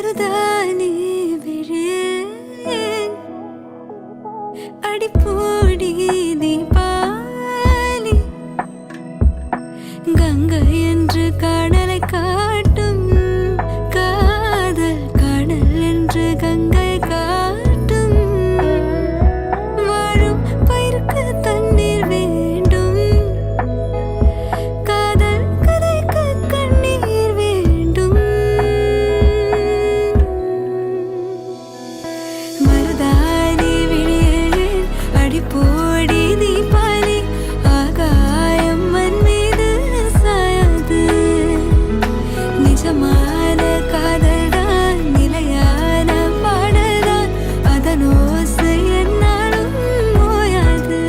மருதாணி விழேன் அடிப்போடி நீ பாலி கங்கை என்று காணலை காட்டும் காதல் காணல் என்று கங்கை காட்டும் வாழும் பயிருக்கு தண்ணீர் வேண்டும் காதல் கதைக்கு கண்ணீர் வேண்டும் மருதாணி விழியேன் அடிப்போடி தீபாவளி ஆகாயம் மண் மீது சாயாது நிஜமான காதல்தான் நிலையான பாடல்தான் அதன் ஓசை என்னாலும் ஓயாது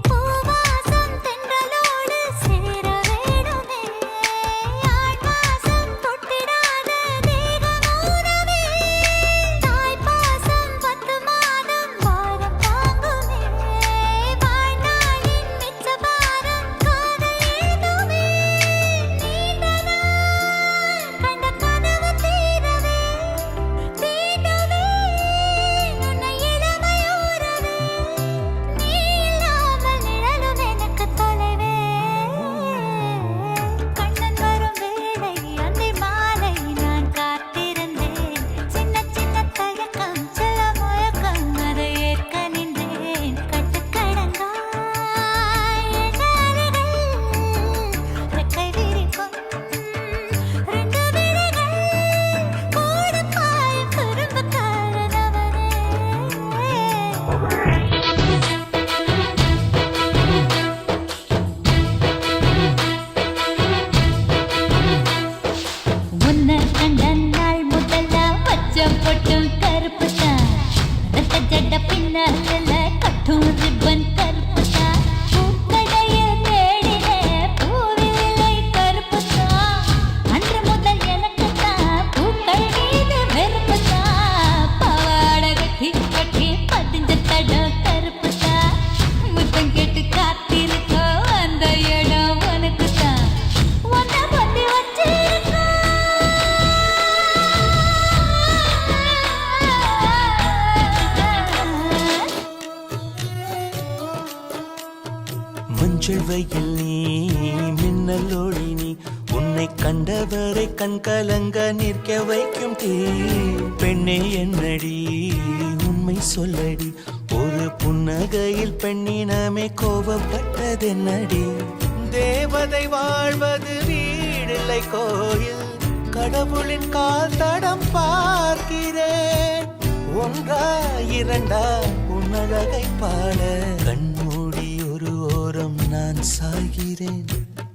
பூவாசம் தென்றலோடு சேர வேணுமே ஆழ்வாசம் தொட்டிடாத தேகமூரமே தாய்ப்பாசம் 10 மாதம் பாரம் தாங்குமே வாழ்நாளின் மிச்ச பாரம் காதல் எழுதுமே நீண்ட நாள் கண்ட கனவு தீரவே தீண்டவே உன்னை இளமையோரவே நீ இல்லாமல் நிழலும் எனக்கு தொலைவே கண்ணன் வரும் வேளை அந்தி மாலை நான் காத்திருந்தேன் சின்ன சின்ன தயக்கம் சில முழக்கம் அதை ஏற்க நின்றேன் கட்டுக்கடங்காய் என் அலைகள் ரெக்கை விரிக்கும் 2 விழிகள் கூட பாயும் குறும்புக்காரனவனே உன்னை கண்ட நாள் முதல்ல வச்ச பொட்டும் கருப்பு தான் ரத்த ஜட பின்னால கட்டும் ரிப்பன் கருப்பு தான் பூக்கடையில் தேடினே பூவிலை கருப்பு தான் அன்று முதல் எனக்கு தான் பூக்கள் மீது வெறுப்பு தான் பாவாடை கட்டி பதிஞ்ச தடம் கருப்பு தான் முத்தம் கேட்டு காத்திருக்கோ அந்த இடம் உனக்கு தான் உன்னை பத்தி வச்சிருக்கோம் மஞ்சள் வெயில் நீ மின்னலோடி நீ உன்னை கண்டவரை கண் கலங்க நிற்க வைக்கும் தீ பெண்ணே என்னடி உண்மை சொல்லடி ஒரு புன்னகையில் பெண்ணினமே கோபப்பட்டதென்னடி தேவதை வாழ்வது வீடில்லை கோயில் கடவுளின் கால் தடம் பார்க்கிறேன் ஒன்றா இரண்டா உன்னழகை பாட கண்மூடி ஒரு ஓரம் நான் சாகிறேன்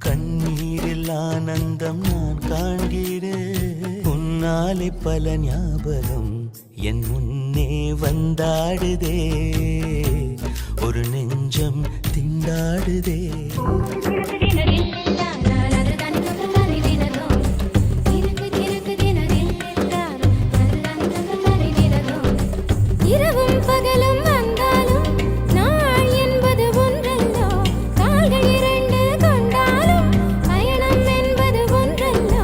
கண்ணீரில் ஆனந்தம் நான் காண்கிறேன் உன்னாலே பல ஞாபகம் என் முன்னே வந்தாடுதே ஒரு நெஞ்சம் திண்டாடுதே இரவும் பகலும் வந்தாலும் நாள் என்பது ஒன்றல்லோ கால்கள் 2 கொண்டாலும் பயணம் என்பது ஒன்றல்லோ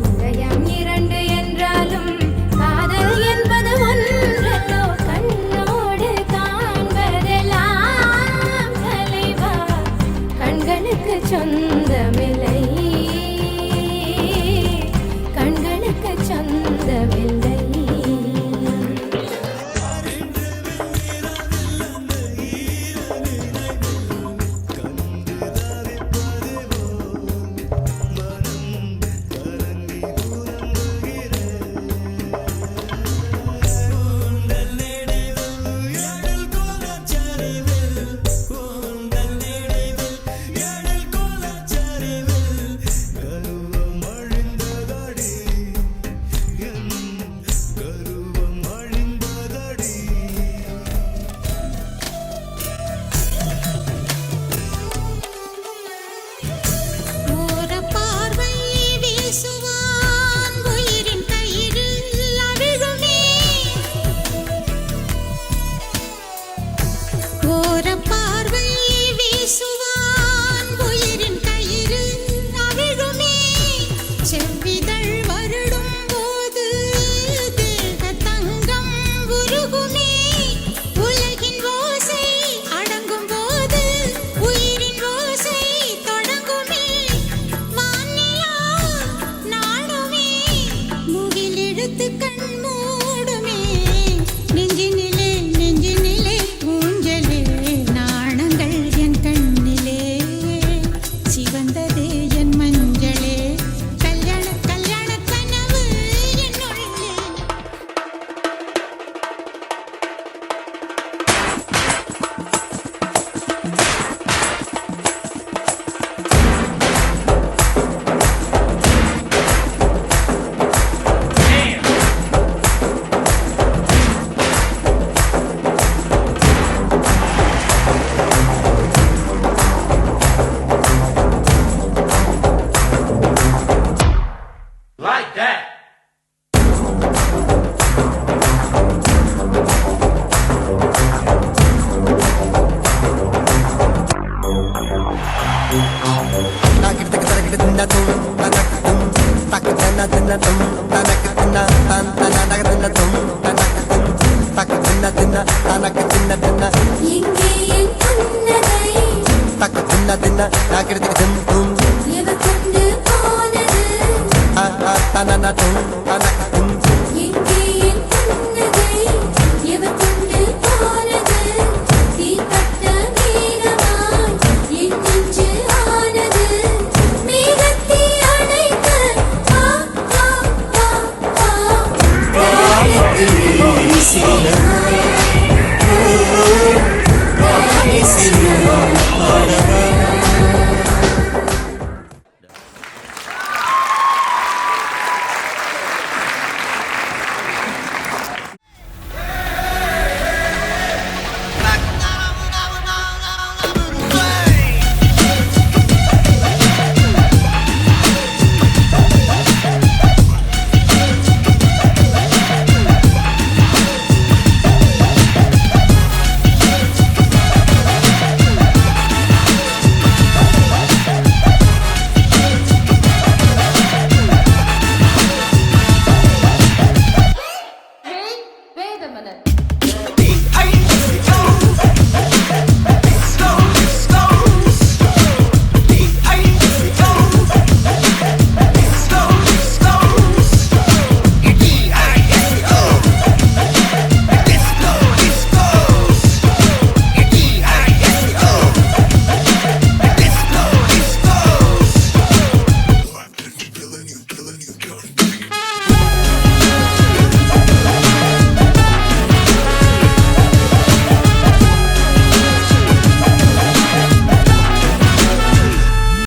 உதயம் 2 என்றாலும் காதல் என்பது ஒன்றல்லோ கண்ணோடு காண்பதெல்லாம் தலைவா கண்களுக்கு தனக்கு தும் தக்கு தன தின்ன தும் தனக்கு தின்ன தான் தன தின்ன தும் தனக்கு தும் தக்கு தின்ன தின்ன தனக்கு தின்ன தின்ன எங்கே என் புன்னகை தக்கு தின்ன தின்ன நாக்கிடத்துக்கு தும் தும்